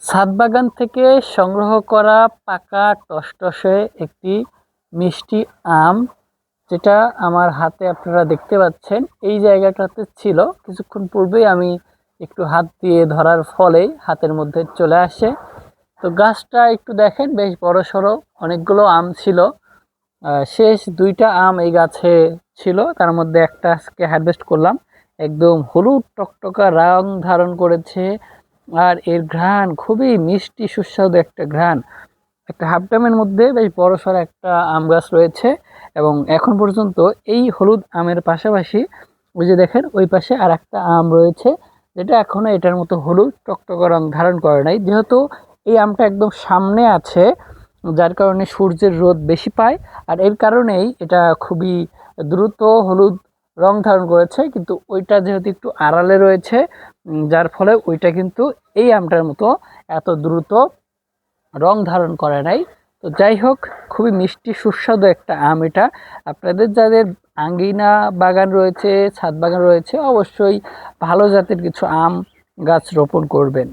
ছাদ বাগান থেকে সংগ্রহ করা পাকা টসটসে একটি মিষ্টি আম, যেটা আমার হাতে আপনারা দেখতে পাচ্ছেন এই জায়গাটাতে ছিল। কিছুক্ষণ পূর্বেই আমি একটু হাত দিয়ে ধরার ফলেই হাতের মধ্যে চলে আসে। তো গাছটা একটু দেখেন, বেশ বড় সড়ো, অনেকগুলো আম ছিল। শেষ দুইটা আম এই গাছে ছিল, তার মধ্যে একটা আজকে হারভেস্ট করলাম। একদম হলুদ টকটকা রং ধারণ করেছে, আর এর ঘ্রাণ খুবই মিষ্টি সুস্বাদু একটা ঘ্রাণ। একটা হাফ ড্যামের মধ্যে বেশ বড়সড় একটা আম গাছ রয়েছে, এবং এখন পর্যন্ত এই হলুদ আমের পাশাপাশি ওই যে দেখেন ওই পাশে আর একটা আম রয়েছে, যেটা এখনো এটার মতো হলুদ টকটকা রং ধারণ করে নাই। যেহেতু এই আমটা একদম সামনে আছে, যার কারণে সূর্যের রোদ বেশি পায়, আর এর কারণেই এটা খুবই দ্রুত হলুদ রং ধারণ করেছে। কিন্তু ওইটা যেহেতু একটু আড়ালে রয়েছে, যার ফলে ওইটা কিন্তু এই আমটার মতো এত দ্রুত রং ধারণ করে নাই। তো যাই হোক, খুবই মিষ্টি সুস্বাদু একটা আম এটা। আপনাদের যাদের আঙ্গিনা বাগান রয়েছে, ছাদ বাগান রয়েছে, অবশ্যই ভালো জাতের কিছু আম গাছ রোপণ করবেন।